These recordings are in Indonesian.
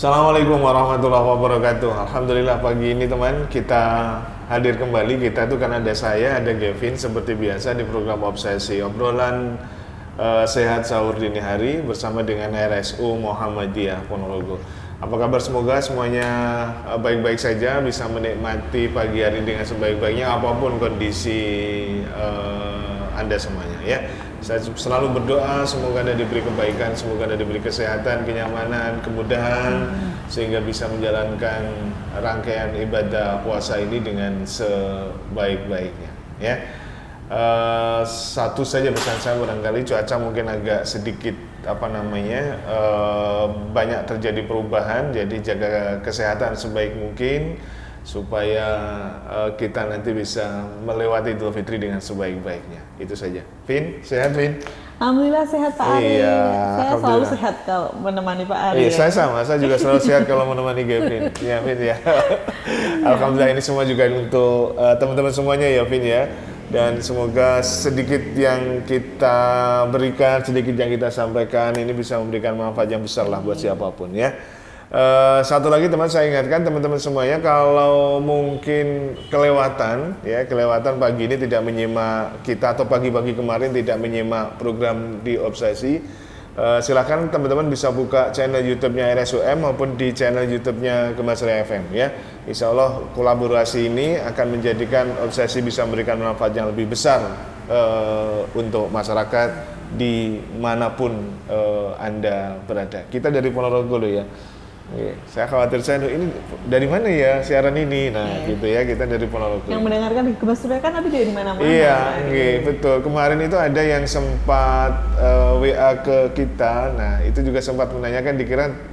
Assalamualaikum warahmatullahi wabarakatuh. Alhamdulillah pagi ini teman kita hadir kembali. Kita tuh kan ada saya, ada Kevin seperti biasa di program Obsesi obrolan sehat sahur dini hari bersama dengan RSU Muhammadiyah Ponorogo. Apa kabar? Semoga semuanya baik-baik saja, bisa menikmati pagi hari dengan sebaik-baiknya apapun kondisi Anda semuanya ya. Saya selalu berdoa semoga Anda diberi kebaikan, semoga Anda diberi kesehatan, kenyamanan, kemudahan sehingga bisa menjalankan rangkaian ibadah puasa ini dengan sebaik-baiknya ya. Satu saja pesan saya, barangkali cuaca mungkin agak sedikit banyak terjadi perubahan, jadi jaga kesehatan sebaik mungkin supaya kita nanti bisa melewati Idul Fitri dengan sebaik-baiknya. Itu saja. Vin, sehat Vin? Alhamdulillah sehat Pak Ari. Iya, Saya selalu sehat kalau menemani Pak Ari. Iya, saya sama. Saya juga selalu sehat kalau menemani Vin. Ya, Vin ya. Alhamdulillah ini semua juga untuk teman-teman semuanya ya, Vin ya. Dan semoga sedikit yang kita berikan, sedikit yang kita sampaikan ini bisa memberikan manfaat yang besar lah buat siapapun ya. Satu lagi teman, saya ingatkan teman-teman semuanya, kalau mungkin kelewatan pagi ini tidak menyimak kita atau pagi-pagi kemarin tidak menyimak program di Obsesi, silakan teman-teman bisa buka channel YouTube-nya RSUM maupun di channel YouTube-nya Gemasri FM ya. Insya Allah kolaborasi ini akan menjadikan Obsesi bisa memberikan manfaat yang lebih besar untuk masyarakat dimanapun Anda berada. Kita dari Ponorogo loh ya. Saya khawatir ini dari mana ya siaran ini, gitu ya, kita dari Ponorogo. Yang mendengarkan di Gemasri kan tapi dari mana-mana. Iya, betul. Kemarin itu ada yang sempat WA ke kita, nah itu juga sempat menanyakan,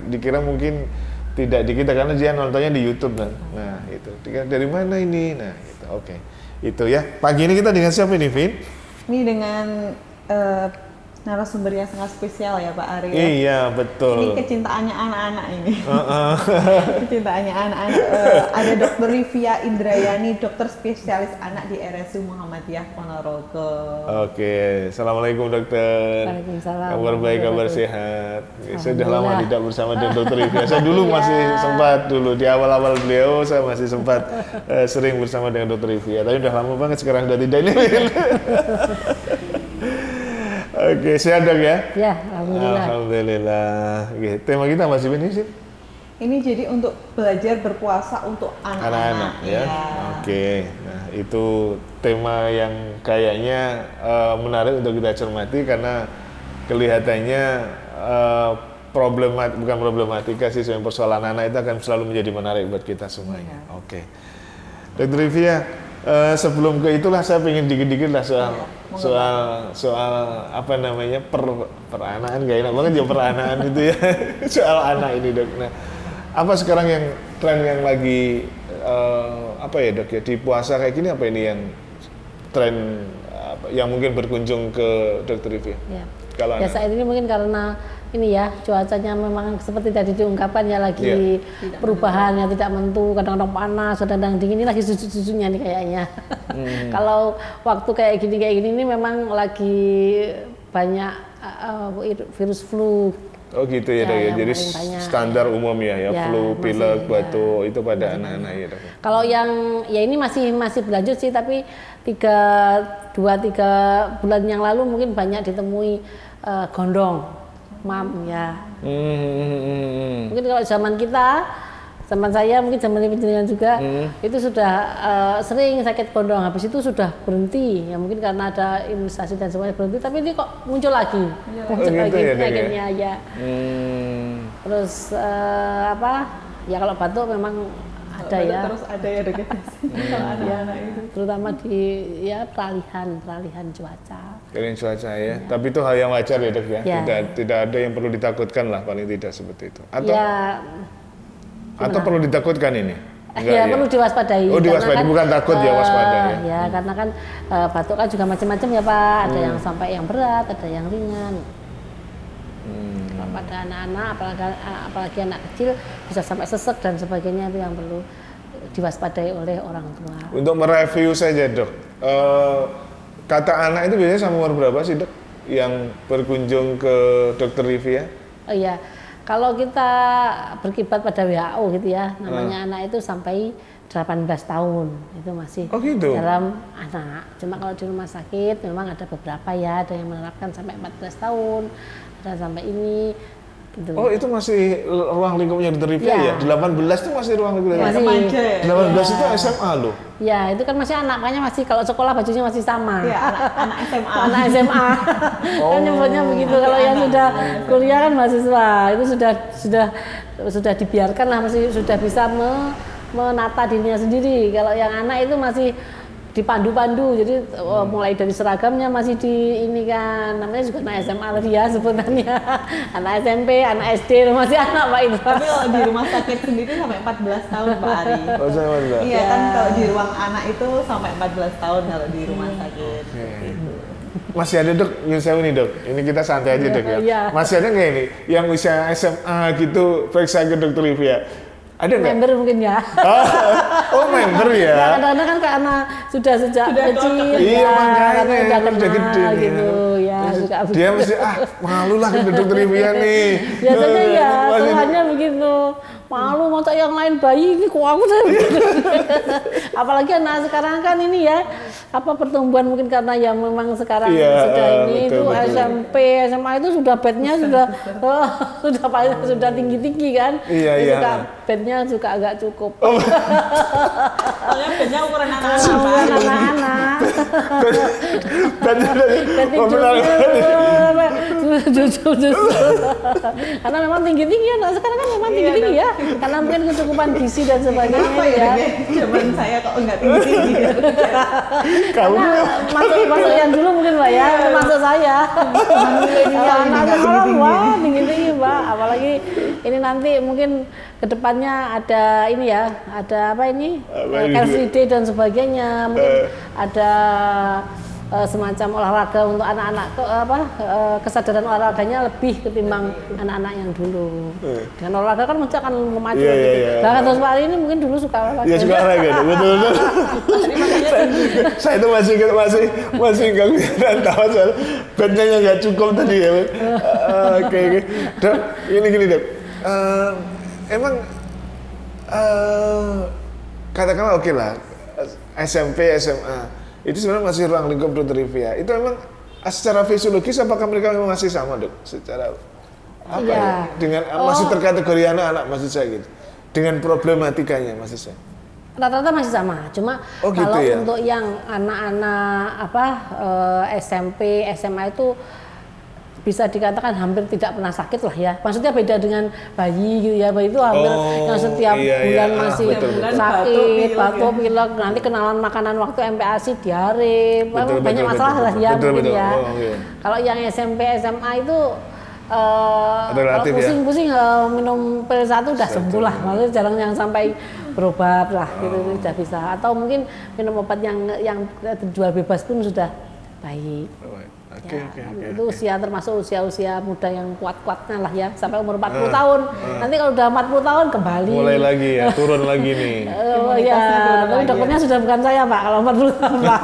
dikira mungkin tidak di kita karena dia nontonnya di YouTube kan. Nah itu, dikira dari mana ini, nah gitu. Oke. Itu ya. Pagi ini kita dengan siapa ini, Vin? Ini dengan narasumber yang sangat spesial ya Pak Ari. Iya betul. Ini kecintaannya anak-anak ini. Kecintaannya anak-anak. Ada Dr. Rivia Indrayani, dokter spesialis anak di RSU Muhammadiyah Ponorogo. Oke, assalamualaikum dokter. Waalaikumsalam. Kabar baik, kabar sehat. Saya sudah lama tidak bersama dengan Dr. Rivia. Saya dulu masih sempat di awal-awal beliau saya masih sempat sering bersama dengan Dr. Rivia. Tapi udah lama banget sekarang udah tidak ini. Oke, sehat dok ya? Ya, alhamdulillah. Alhamdulillah. Oke, tema kita masih ini sih? Ini jadi untuk belajar berpuasa untuk anak-anak ya. Oke, nah itu tema yang kayaknya menarik untuk kita cermati karena kelihatannya bukan problematika sih, sebenarnya persoalan anak itu akan selalu menjadi menarik buat kita semuanya. Oke, Dr. Rivia, sebelum ke itulah saya pengen dikit-dikit lah soal peranaan, gak enak banget ya peranaan itu ya. Soal anak ini dok. Nah, apa sekarang yang tren yang lagi dok ya di puasa kayak gini, apa ini yang tren yang mungkin berkunjung ke Dr. Rivia? Ya. Kalau saat ini mungkin karena ini ya cuacanya memang seperti tadi diungkapkan ya, lagi perubahan yang tidak menentu, kadang-kadang panas, kadang-kadang dingin, ini lagi susu-susunya nih kayaknya. Kalau waktu kayak gini ini memang lagi banyak virus flu. Oh gitu ya dok ya, jadi standar umum ya flu, pilek, batuk itu pada anak-anak ya dok. Kalau yang ya ini masih berlanjut sih, tapi 2-3 bulan yang lalu mungkin banyak ditemui gondong. Ya. Mungkin kalau zaman saya, mungkin zaman penjenengan juga, itu sudah sering sakit gondong. Habis itu sudah berhenti. Ya mungkin karena ada imunisasi dan semuanya berhenti. Tapi ini kok muncul lagi, penyakitnya ya. Terus ya kalau batuk memang ada ya. Terus ada ya dok. Kalau anak-anak itu. Terutama di peralihan cuaca. Kalian cuaca ya. Tapi itu hal yang wajar ya dok ya. Tidak ada yang perlu ditakutkan lah, paling tidak seperti itu. Atau perlu ditakutkan ini? Perlu diwaspadai. Oh diwaspadai, bukan takut ya, waspada ya. Ya karena kan batuk kan juga macam-macam ya Pak. Ada yang sampai yang berat, ada yang ringan. Pada anak-anak, apalagi anak kecil bisa sampai sesek dan sebagainya, itu yang perlu diwaspadai oleh orang tua. Untuk mereview saja dok, kata anak itu biasanya sama umur berapa sih dok yang berkunjung ke Dr. Rivia? Oh iya, Kalau kita berkiblat pada WHO gitu ya, namanya anak itu sampai 18 tahun itu masih gitu? dalam anak. Cuma kalau di rumah sakit memang ada beberapa ya, ada yang menerapkan sampai 14 tahun, ada sampai ini. Gitu. Oh itu masih ruang lingkupnya Dr. Rifia ya? 18 itu masih ruang lingkupnya? Masih. 18 itu SMA loh? Ya itu kan masih anak, makanya masih kalau sekolah bajunya masih sama. Iya, anak SMA. Anak SMA. Kan nyebutnya begitu. Kalau yang sudah kuliah kan mahasiswa itu sudah dibiarkan lah, masih sudah bisa menata dirinya sendiri. Kalau yang anak itu masih dipandu-pandu, jadi mulai dari seragamnya masih di ini kan, namanya juga anak SMA lagi ya sebutannya. Anak SMP, anak SD, masih anak Pak itu. Tapi kalau di rumah sakit sendiri sampai 14 tahun Pak Ari. Oh saya enggak. Iya kan, kalau di ruang anak itu sampai 14 tahun kalau di rumah sakit. Gitu. Masih ada Dok, nyun sewu nih Dok, ini kita santai aja Dok ya. Iya. Masih ada nggak ini yang usia SMA gitu periksa ke Dr. Rifia? Ada nggak? Member mungkin ya. Oh member Ya ya? kadang-kadang kan karena sudah sejak kecil Iya, ya, makanya, karena udah udah gede kenal nih. gitu ya. Suka Dia mesti malu lah ke Dr. Rifia nih. biasanya ya Masih- keluhannya begitu, malu masa yang lain bayi ini kok aku saya begitu. Apalagi anak sekarang kan ini ya apa pertumbuhan mungkin karena ya memang sekarang Iya, sudah ini betul, itu betul. SMP SMA itu sudah bednya sudah tinggi-tinggi kan. Iya, Jadi iya. suka bednya juga agak cukup. Soalnya bednya ukuran anak-anak. Ukuran anak-anak. Jujur. Karena memang tinggi-tinggi ya, sekarang kan memang tinggi-tinggi ya. Karena mungkin kecukupan gizi dan sebagainya Kenapa ya? ya. Zaman saya kok enggak tinggi-tinggi. Karena masuk yang dulu mungkin Mbak ya, masuk saya. Anak sekarang wah tinggi-tinggi Mbak. Apalagi ini nanti mungkin kedepannya ada ini ya, ada apa ini? Car Free Day dan sebagainya. Mungkin ada semacam olahraga untuk anak-anak kesadaran olahraganya lebih ketimbang anak-anak yang dulu. Dengan olahraga kan mesti akan memacu Iya, gitu. iya. Nah, kan terus Pak Ari ini mungkin dulu suka olahraga. Ya suka olahraga, betul. Saya itu masih nggak kelihatan tahu soal bednya yang nggak cukup tadi ya. Oke. Dok, ini gini Dok. Emang katakanlah oke lah SMP, SMA itu sebenarnya masih ruang lingkup Dr. Rifia. Itu emang secara fisiologis apakah mereka memang masih sama Dok? Secara apa Iya. ya? Dengan masih terkategori anak-anak maksud saya gitu. Dengan problematikanya maksud saya. Rata-rata masih sama, cuma Oh, gitu kalau ya? untuk yang anak-anak SMP, SMA itu bisa dikatakan hampir tidak pernah sakit lah ya. Maksudnya beda dengan bayi gitu ya. Bayi itu hampir yang setiap iya, bulan iya. masih Betul, betul. sakit, batuk, Batuk, pilek, nanti kenalan makanan waktu MPASI, diare, Betul, banyak betul, masalah betul, lah ya betul, mungkin betul. ya. Oh, iya. Kalau yang SMP, SMA itu kalau Relatif ya? pusing-pusing minum pil satu udah sembuh lah. Maksudnya jarang yang sampai berobat lah gitu udah bisa. Atau mungkin minum obat yang terjual bebas pun sudah baik. Oke. Itu usia termasuk usia muda yang kuat-kuatnya lah ya sampai umur 40 tahun. Nanti kalau udah 40 tahun kembali. Mulai lagi ya, turun lagi nih. Oh ya, tapi dokternya sudah bukan saya Pak kalau 40 tahun Pak.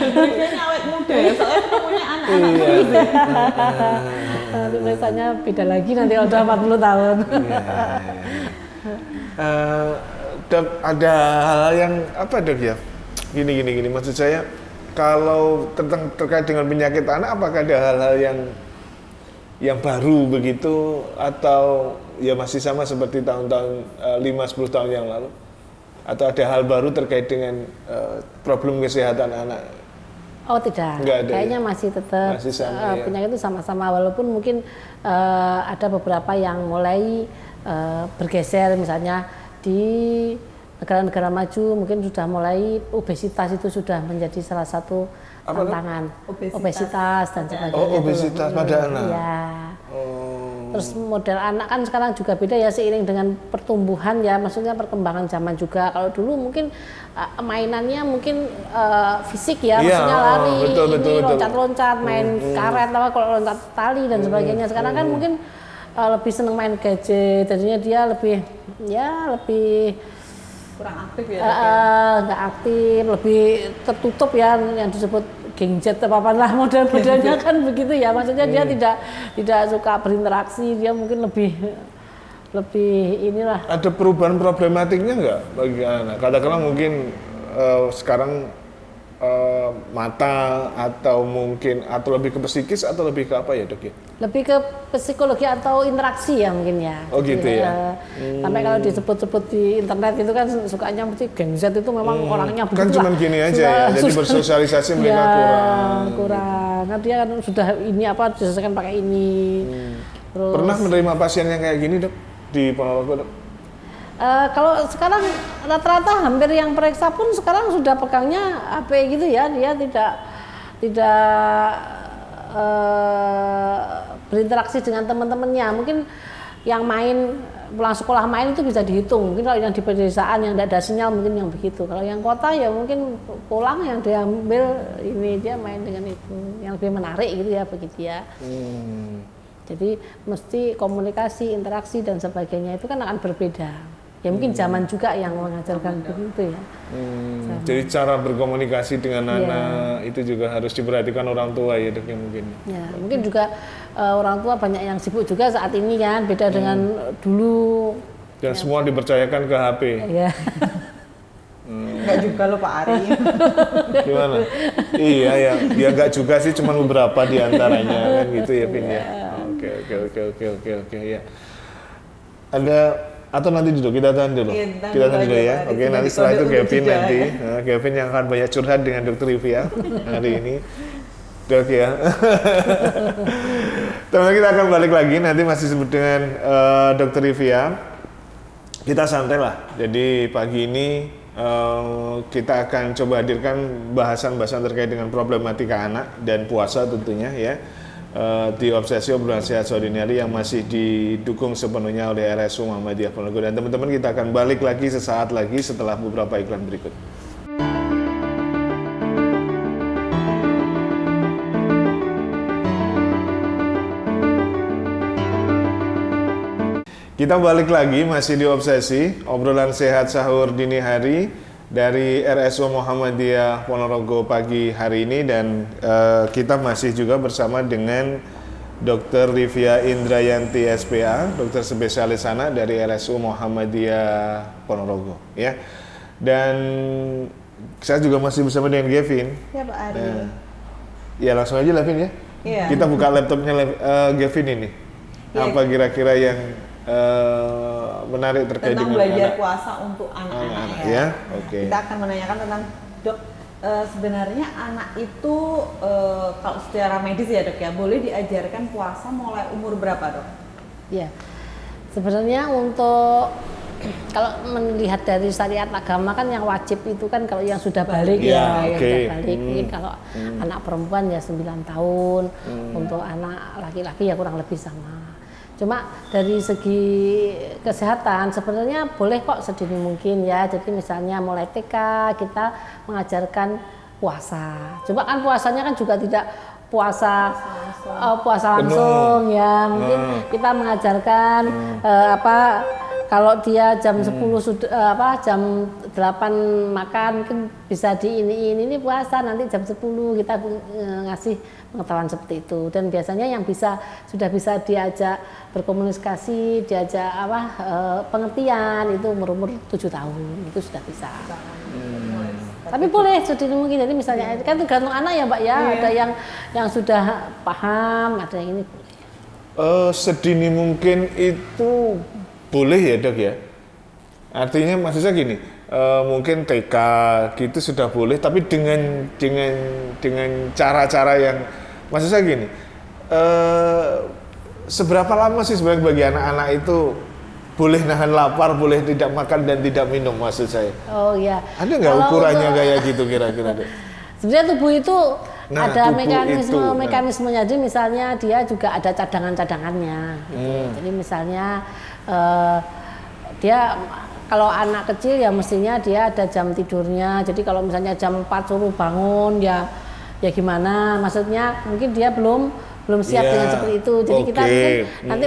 Biasanya awet muda ya, soalnya ketemunya anak-anak. Iya. Nanti biasanya beda lagi nanti kalau udah 40 tahun. Dok, ada hal yang apa Dok ya? Gini, maksud saya kalau terkait dengan penyakit anak, apakah ada hal-hal yang baru begitu atau ya masih sama seperti tahun-tahun 5-10 tahun yang lalu? Atau ada hal baru terkait dengan problem kesehatan anak? Oh tidak, Nggak ada, kayaknya ya? masih tetap Masih sama, ya? penyakit itu sama-sama walaupun mungkin ada beberapa yang mulai bergeser misalnya di negara-negara maju mungkin sudah mulai obesitas itu sudah menjadi salah satu Apa, tantangan Obesitas. dan sebagainya. Oh, obesitas pada anak. Iya. Oh. Terus model anak kan sekarang juga beda ya seiring dengan pertumbuhan ya, maksudnya perkembangan zaman juga. Kalau dulu mungkin mainannya mungkin fisik ya, Iya, maksudnya lari, betul. loncat-loncat, main karet, apa kalau loncat tali dan sebagainya. Sekarang kan mungkin lebih seneng main gadget, jadinya dia lebih Kurang aktif ya. nggak aktif, lebih tertutup ya yang disebut gengjet apa lah model-modelnya kan begitu ya. Maksudnya dia tidak suka berinteraksi, dia mungkin lebih inilah. Ada perubahan problematiknya nggak bagi anak? Katakanlah mungkin sekarang mata atau mungkin atau lebih ke psikis atau lebih ke apa ya dok ya? Lebih ke psikologi atau interaksi ya mungkin ya. Oh gitu ya. Sampai kalau disebut-sebut di internet itu kan sukanya mesti gengset itu memang orangnya begitu. Kan cuma gini aja ya. Jadi bersosialisasi mereka kurang. Nah, dia kan sudah ini apa diselesaikan pakai ini. Terus, pernah menerima pasien yang kayak gini dok di Ponorogo dok? Kalau sekarang rata-rata hampir yang periksa pun sekarang sudah pegangnya HP gitu ya, dia tidak berinteraksi dengan teman-temannya. Mungkin yang main pulang sekolah main itu bisa dihitung. Mungkin kalau yang di pedesaan yang tidak ada sinyal mungkin yang begitu. Kalau yang kota ya mungkin pulang yang diambil ini dia main dengan itu yang lebih menarik gitu ya begitu ya. Jadi mesti komunikasi, interaksi dan sebagainya itu kan akan berbeda. Ya mungkin zaman juga yang mengajarkan begitu ya. Jadi cara berkomunikasi dengan anak itu juga harus diperhatikan orang tua ya dok ya mungkin. Ya mungkin juga orang tua banyak yang sibuk juga saat ini kan, beda dengan dulu. Dan semua dipercayakan ke HP. Ya. Enggak juga loh Pak Ari. Gimana? Iya ya enggak juga sih, cuma beberapa di antaranya kan gitu ya Vin ya. Oke ya. Ada atau nanti dulu kita tahan dulu. Kita tahan dulu ya. Oke, nanti setelah itu Kevin nanti. Nah, Kevin yang akan banyak curhat dengan Dokter Rivia hari ini. Dok ya. Teman-teman kita akan balik lagi nanti masih sebut dengan Dokter Rivia. Kita santai lah. Jadi pagi ini kita akan coba hadirkan bahasan-bahasan terkait dengan problematika anak dan puasa tentunya ya. Di Obsesi Obrolan Sehat Sore Dini Hari yang masih didukung sepenuhnya oleh RSU Muhammadiyah Ponorogo. Dan teman-teman kita akan balik lagi sesaat lagi setelah beberapa iklan berikut. Kita balik lagi masih di Obsesi Obrolan Sehat Sahur Dini Hari dari RSU Muhammadiyah Ponorogo pagi hari ini, dan kita masih juga bersama dengan Dr. Rivia Indrayanti SPA, dokter spesialis anak dari RSU Muhammadiyah Ponorogo ya. Dan saya juga masih bersama dengan Kevin. Ya Pak Ari. Ya langsung aja lah Vin ya. Iya. Kita buka laptopnya Kevin ini. Ya. Apa kira-kira yang menarik terkait tentang dengan belajar anak. puasa untuk anak-anak Ya, Nah, oke. kita akan menanyakan tentang dok, sebenarnya anak itu kalau secara medis ya dok ya, boleh diajarkan puasa mulai umur berapa dok? Ya, sebenarnya untuk kalau melihat dari syariat agama kan yang wajib itu kan kalau yang sudah balik Ya, yang oke. sudah balik. Mungkin kalau anak perempuan ya 9 tahun, untuk anak laki-laki ya kurang lebih sama. Cuma dari segi kesehatan sebenarnya boleh kok sedini mungkin ya. Jadi misalnya mulai TK kita mengajarkan puasa. Coba kan puasanya kan juga tidak puasa langsung ya. Mungkin kita mengajarkan kalau dia jam 10 sudah jam 8 makan mungkin bisa di ini puasa, nanti jam 10 kita ngasih pengetahuan seperti itu. Dan biasanya yang sudah bisa diajak berkomunikasi, diajak pengertian itu umur 7 tahun itu sudah bisa. Tapi boleh sedini mungkin. Jadi misalnya kan tergantung anak ya Mbak ya. Ada yang sudah paham, ada yang ini. Sedini mungkin itu boleh ya dok ya. Artinya maksud saya gini, mungkin TK gitu sudah boleh, tapi dengan cara-cara yang maksud saya gini, seberapa lama sih sebenarnya bagi anak-anak itu boleh nahan lapar, boleh tidak makan dan tidak minum maksud saya? Oh iya. Ada nggak ukurannya kayak gitu kira-kira dok? Sebenarnya tubuh itu ada tubuh mekanismenya. Jadi misalnya dia juga ada cadangan-cadangannya. Gitu. Jadi misalnya dia kalau anak kecil ya mestinya dia ada jam tidurnya. Jadi kalau misalnya jam 4 suruh bangun ya gimana? Maksudnya mungkin dia belum siap dengan seperti itu. Jadi kita mungkin nanti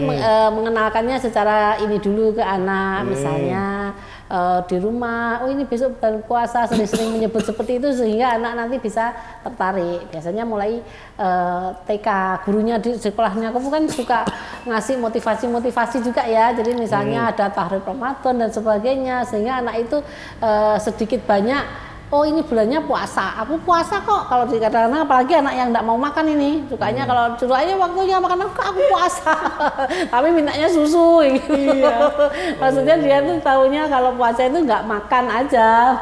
mengenalkannya secara ini dulu ke anak, misalnya di rumah, oh ini besok bulan puasa, sering-sering menyebut seperti itu sehingga anak nanti bisa tertarik. Biasanya mulai TK, gurunya di sekolahnya aku kan suka ngasih motivasi juga ya. Jadi misalnya ada tahrir Ramadan dan sebagainya sehingga anak itu sedikit banyak, oh ini bulannya puasa, aku puasa kok. Kalau kadang-kadang apalagi anak yang enggak mau makan ini, sukanya kalau suruh aja waktunya makan aku puasa. Tapi mintanya susu gitu. Iya. Maksudnya dia tuh taunya kalau puasa itu enggak makan aja.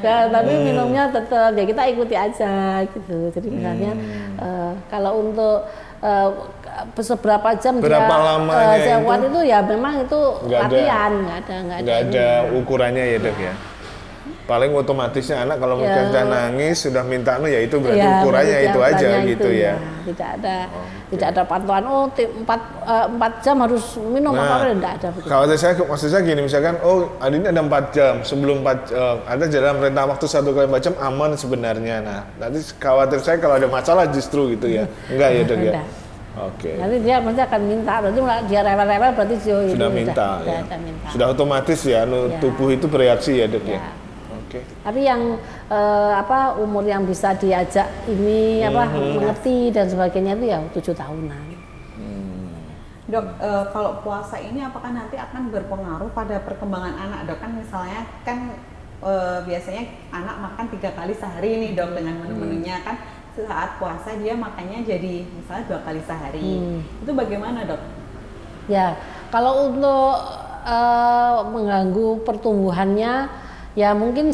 Tapi minumnya tetap ya kita ikuti aja gitu. Jadi misalnya kalau untuk seberapa jam berapa lamanya itu ya memang itu latihan, nggak ada ukurannya ya Dok ya. Paling otomatisnya anak kalau sudah nangis sudah minta ya itu berarti ukurannya itu aja gitu ya. Tidak ada pantauan 4 jam harus minum apa enggak ada begitu. Kalau maksud saya gini, misalkan hari ini ada 4 jam, sebelum 4 ada dalam rentang waktu 1 kali 4 jam aman sebenarnya. Nah, nanti khawatir saya kalau ada masalah justru gitu ya. Enggak ya Dok ya. Oke. Nanti dia pasti akan minta, berarti dia rewel-rewel berarti sudah minta. Sudah otomatis ya, tubuh itu bereaksi ya Dok ya. Okay. Tapi yang umur yang bisa diajak ini mengerti dan sebagainya itu ya 7 tahunan. Dok, kalau puasa ini apakah nanti akan berpengaruh pada perkembangan anak Dok? Kan misalnya biasanya anak makan 3 kali sehari nih Dok dengan menu-menunya kan saat puasa dia makannya jadi misalnya 2 kali sehari. Itu bagaimana Dok? Ya, kalau untuk mengganggu pertumbuhannya ya mungkin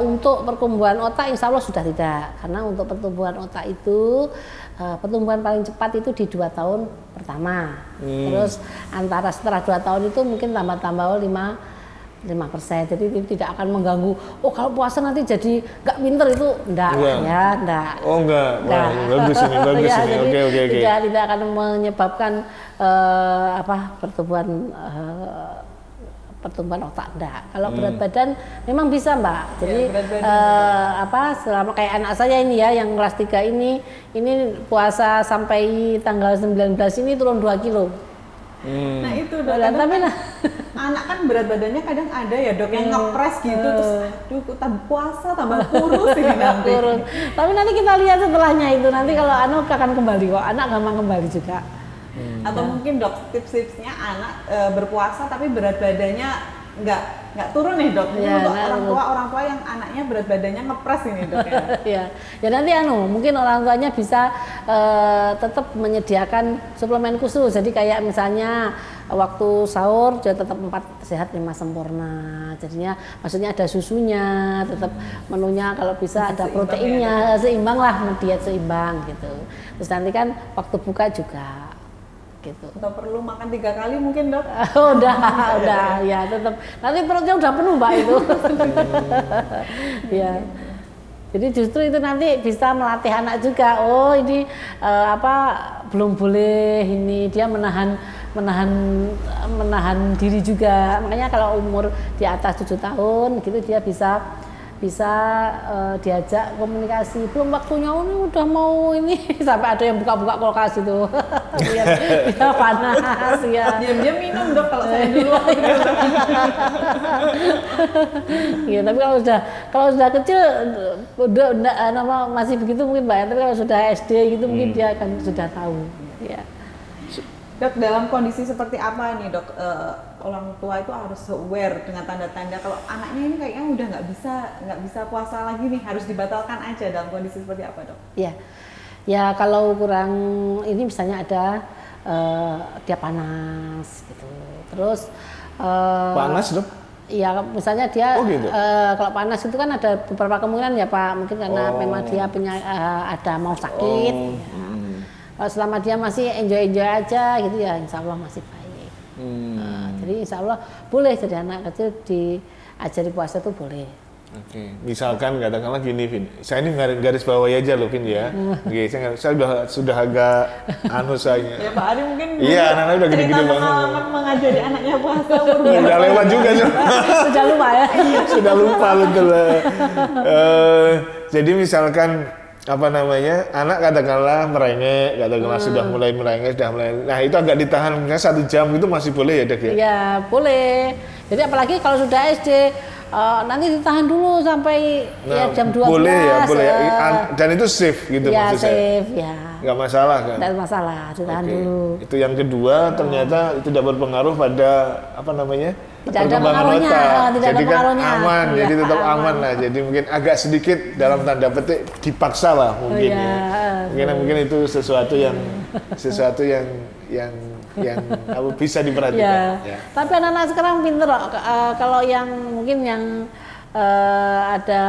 untuk pertumbuhan otak insya Allah sudah tidak, karena untuk pertumbuhan otak itu pertumbuhan paling cepat itu di 2 tahun pertama. Terus setelah 2 tahun itu mungkin tambah 5%. Jadi tidak akan mengganggu. Oh kalau puasa nanti jadi nggak pinter itu enggak ya, enggak. Oh enggak. Wah, bagus ini. Oke. Tidak akan menyebabkan pertumbuhan otak enggak. Kalau berat badan memang bisa Mbak. Jadi selama kayak anak saya ini ya yang kelas 3 ini puasa sampai tanggal 19 ini turun 2 kilo. Nah itu Dok, anak kan berat badannya kadang ada ya Dok yang ngepres gitu terus tambah puasa tambah kurus ini nanti. Tapi nanti kita lihat setelahnya itu nanti kalau anak akan kembali kok, anak gampang kembali juga. Atau mungkin Dok tips-tipsnya anak berpuasa tapi berat badannya nggak turun nih Dok. Ya, untuk orang tua yang anaknya berat badannya ngepres ini Dok ya. Ya nanti mungkin orang tuanya bisa tetap menyediakan suplemen khusus. Jadi kayak misalnya waktu sahur dia tetap 4 sehat 5 sempurna. Jadinya maksudnya ada susunya, tetap menunya kalau bisa ada proteinnya, seimbang lah, diet seimbang gitu. Terus nanti kan waktu buka juga gitu. Atau perlu makan 3 kali mungkin Dok? udah ya tetap. Nanti perutnya udah penuh Mbak itu. Ya. Jadi justru itu nanti bisa melatih anak juga. Oh ini belum boleh ini dia menahan diri juga. Makanya kalau umur di atas 7 tahun gitu dia bisa diajak komunikasi. Belum waktunya ini udah mau ini sampai ada yang buka-buka kulkas itu. Dia panas ya. Diam-diam minum Dok kalau saya dulu. Ya, tapi kalau sudah kecil udah masih begitu mungkin Mbak. Tapi kalau sudah SD gitu mungkin dia akan sudah tahu. Ya. Dok, dalam kondisi seperti apa nih Dok, orang tua itu harus aware dengan tanda-tanda kalau anaknya ini kayaknya udah nggak bisa puasa lagi nih, harus dibatalkan aja, dalam kondisi seperti apa Dok? Ya kalau kurang ini misalnya ada dia panas gitu, terus panas Dok? Iya, misalnya dia gitu? Kalau panas itu kan ada beberapa kemungkinan ya Pak, mungkin karena memang dia ada mau sakit. Kalau selama dia masih enjoy aja gitu ya, insya Allah masih baik. Jadi insya Allah boleh jadi anak kecil diajari puasa tuh boleh. Oke, misalkan katakanlah gini, Vin. Saya ini garis bawahi aja loh, Vin ya. Oke, saya sudah agak saya. Ya Pak Ari mungkin. Iya, anak-anak udah gede-gede banget. Pengalaman mengajari anaknya puasa. Udah lewat juga sih. Sudah lupa ya. Sudah lupa betul. Jadi misalkan anak katakanlah merengek, sudah mulai merengek, nah itu agak ditahan misalnya 1 jam itu masih boleh ya Dok ya? Ya boleh. Jadi apalagi kalau sudah SD nanti ditahan dulu sampai ya jam 12. Boleh ya, boleh ya. Dan itu safe gitu Ya maksud saya. safe ya. Nggak masalah kan? Tidak masalah, ditahan Oke. dulu. Itu yang kedua, ternyata itu tidak berpengaruh pada apa namanya? Tidak ada perkembangan pengaruhnya, otak. tidak ada Jadi kan pengaruhnya. aman, Iya, jadi tetap aman aman. lah. Jadi mungkin agak sedikit dalam tanda petik dipaksa lah mungkin iya, ya. Mungkin itu sesuatu yang apa, bisa diperhatikan. Ya. Tapi anak-anak sekarang pinter loh. Kalau yang mungkin yang ada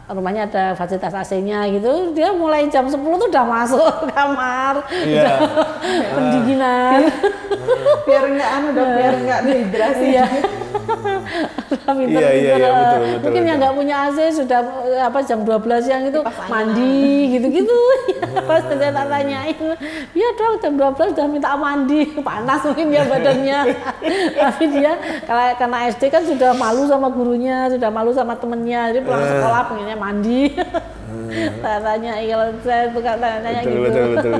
rumahnya ada fasilitas AC-nya gitu, dia mulai jam 10 tuh udah masuk kamar, Iya. pendinginan. Biar nggak biar nggak dehidrasi. Iya. Iya, betul. Mungkin yang nggak punya AC sudah jam 12 siang itu Kipas angin. mandi gitu-gitu. Pas saya tak tanyain, iya dong jam 12 udah minta mandi, panas mungkin ya badannya. Tapi dia karena SD kan sudah malu sama gurunya, sudah malu sama temennya, jadi pulang sekolah pengennya mandi. Tak tanya, kalau saya suka tanya gitu.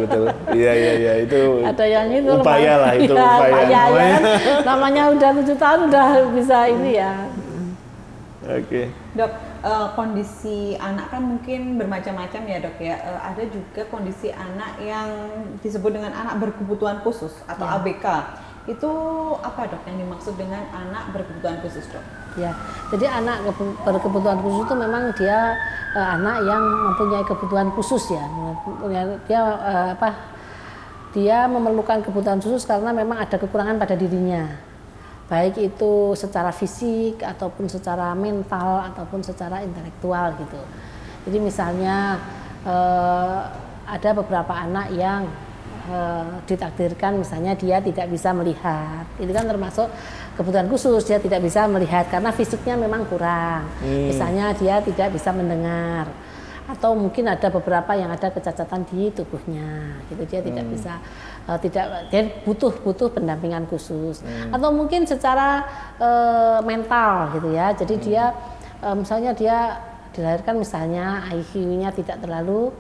Betul. Iya, itu Ada yang itu upaya lah, itu ya, upaya. ya kan? Namanya udah 7 tahun udah bisa ini ya. Oke. Dok, kondisi anak kan mungkin bermacam-macam ya dok ya. Ada juga kondisi anak yang disebut dengan anak berkebutuhan khusus atau ABK. Itu apa dok yang dimaksud dengan anak berkebutuhan khusus dok? Ya, jadi anak berkebutuhan khusus itu memang dia anak yang mempunyai kebutuhan khusus ya. Dia memerlukan kebutuhan khusus karena memang ada kekurangan pada dirinya. Baik itu secara fisik ataupun secara mental ataupun secara intelektual gitu. Jadi misalnya ada beberapa anak yang ditakdirkan misalnya dia tidak bisa melihat, itu kan termasuk kebutuhan khusus, dia tidak bisa melihat karena fisiknya memang kurang. Misalnya dia tidak bisa mendengar, atau mungkin ada beberapa yang ada kecacatan di tubuhnya, gitu dia tidak bisa, dia butuh pendampingan khusus, atau mungkin secara mental gitu ya. Jadi dia misalnya dia dilahirkan misalnya IQ-nya tidak terlalu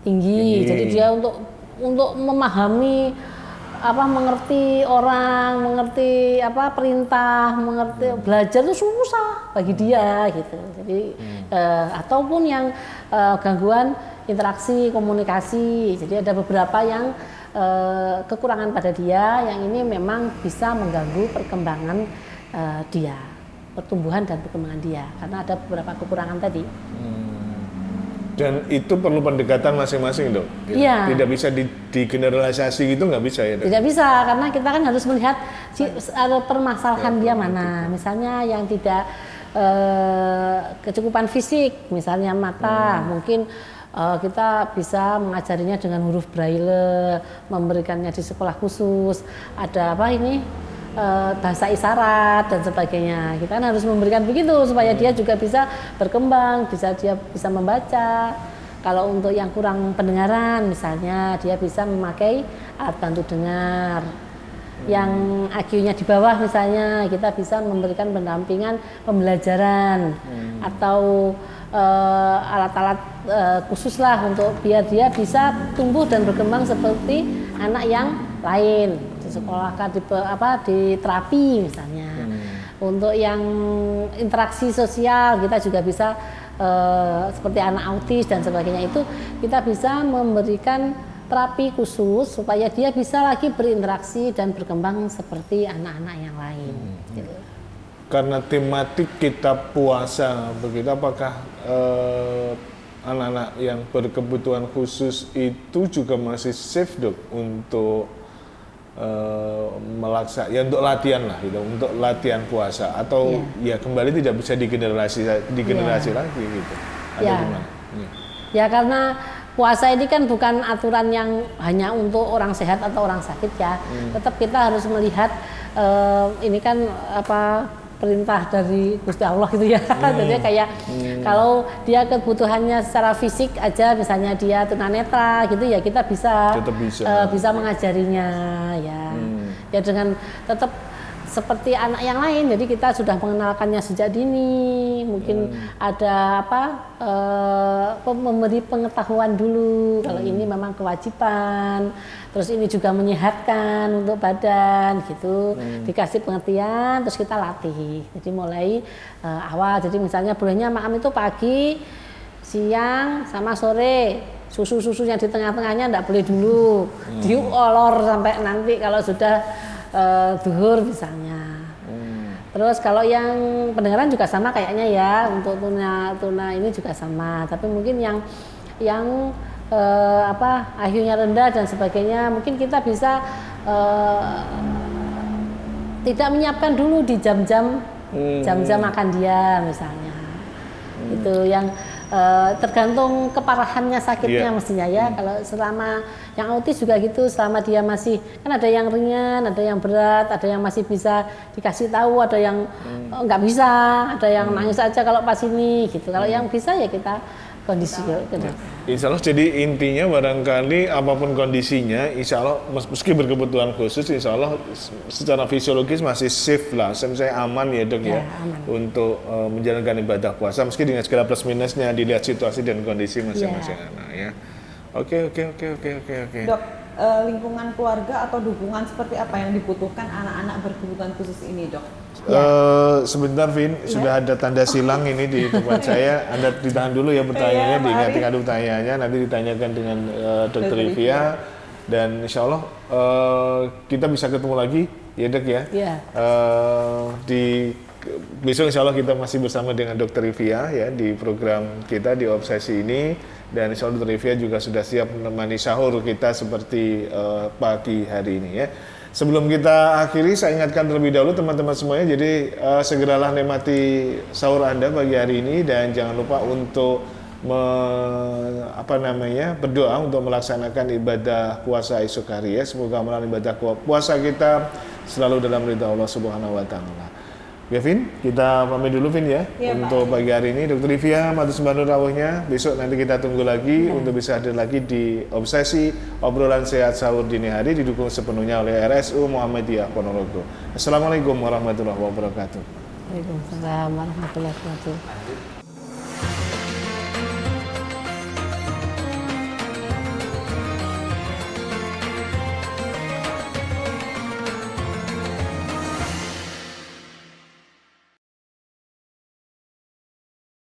tinggi, jadi dia untuk memahami mengerti orang, mengerti perintah, mengerti belajar itu susah bagi dia gitu. Jadi ataupun yang gangguan interaksi komunikasi. Jadi ada beberapa yang kekurangan pada dia yang ini memang bisa mengganggu perkembangan dia, pertumbuhan dan perkembangan dia karena ada beberapa kekurangan tadi. Dan itu perlu pendekatan masing-masing dok. Iya. Tidak bisa digeneralisasi gitu, nggak bisa ya dok? Tidak bisa karena kita kan harus melihat permasalahan dia mana. Misalnya yang tidak kecukupan fisik, misalnya mata, mungkin kita bisa mengajarinya dengan huruf braille, memberikannya di sekolah khusus. Ada bahasa isyarat dan sebagainya. Kita kan harus memberikan begitu supaya dia juga bisa berkembang, dia bisa membaca. Kalau untuk yang kurang pendengaran misalnya dia bisa memakai alat bantu dengar. Yang IQ-nya di bawah misalnya kita bisa memberikan pendampingan pembelajaran atau alat-alat khusus lah untuk biar dia bisa tumbuh dan berkembang seperti anak yang lain. Disekolahkan di terapi misalnya. Untuk yang interaksi sosial kita juga bisa seperti anak autis dan sebagainya, itu kita bisa memberikan terapi khusus supaya dia bisa lagi berinteraksi dan berkembang seperti anak-anak yang lain. Gitu. Karena tematik kita puasa begitu, apakah anak-anak yang berkebutuhan khusus itu juga masih safe dok untuk untuk latihan lah gitu, untuk latihan puasa atau ya kembali tidak bisa digenerasi lagi gitu. Ada gimana? Ya karena puasa ini kan bukan aturan yang hanya untuk orang sehat atau orang sakit ya. Tetap kita harus melihat ini kan perintah dari Gusti Allah gitu ya. Jadi kayak kalau dia kebutuhannya secara fisik aja, misalnya dia tunanetra gitu ya, kita bisa Tetap bisa. bisa mengajarinya ya. Ya dengan tetap seperti anak yang lain, jadi kita sudah mengenalkannya sejak dini. Mungkin ada memberi pengetahuan dulu kalau ini memang kewajiban. Terus ini juga menyehatkan untuk badan gitu. Dikasih pengertian, terus kita latih. Jadi mulai awal. Jadi misalnya bolehnya makan itu pagi, siang, sama sore. Susu-susunya di tengah-tengahnya enggak boleh dulu. Diolor sampai nanti kalau sudah duhur misalnya. Terus kalau yang pendengaran juga sama kayaknya ya, untuk tuna ini juga sama. Tapi mungkin yang IQ-nya rendah dan sebagainya, mungkin kita bisa tidak menyiapkan dulu di jam-jam makan dia misalnya. Itu yang tergantung keparahannya sakitnya mestinya ya. Kalau selama yang autis juga gitu, selama dia masih, kan ada yang ringan, ada yang berat, ada yang masih bisa dikasih tahu, ada yang nggak bisa, ada yang nangis aja kalau pas ini gitu. Kalau yang bisa ya kita kondisi. Insya Allah, jadi intinya barangkali apapun kondisinya, insya Allah meski berkebutuhan khusus, insya Allah secara fisiologis masih safe lah, saya aman ya dok ya, aman. untuk menjalankan ibadah puasa, meski dengan segala plus minusnya dilihat situasi dan kondisi masing-masing anak ya. Oke. Dok, lingkungan keluarga atau dukungan seperti apa yang dibutuhkan anak-anak berkebutuhan khusus ini, dok? Sebentar Vin, sudah ada tanda silang ini di depan saya. Anda ditahan dulu ya pertanyaannya, diingat-ingat dulu pertanyaannya, nanti ditanyakan dengan Dr. Livia, dan insya Allah kita bisa ketemu lagi ya dok ya. Di besok insya Allah kita masih bersama dengan Dr. Livia ya di program kita di Obsesi ini, dan insya Allah Dr. Livia juga sudah siap menemani sahur kita seperti pagi hari ini ya. Sebelum kita akhiri, saya ingatkan terlebih dahulu teman-teman semuanya, jadi segeralah nikmati sahur Anda pagi hari ini, dan jangan lupa untuk berdoa untuk melaksanakan ibadah puasa esok hari ya. Semoga melalui ibadah puasa kita selalu dalam ridha Allah Subhanahu wa taala. Ya Vin, kita pamit dulu Vin ya, untuk pagi hari ini. Dr. Livia, matur sembah nur rawuhnya. Besok nanti kita tunggu lagi untuk bisa hadir lagi di Obsesi Obrolan Sehat Sahur Dini Hari, didukung sepenuhnya oleh RSU Muhammadiyah Ponorogo. Assalamualaikum warahmatullahi wabarakatuh. Waalaikumsalam warahmatullahi wabarakatuh.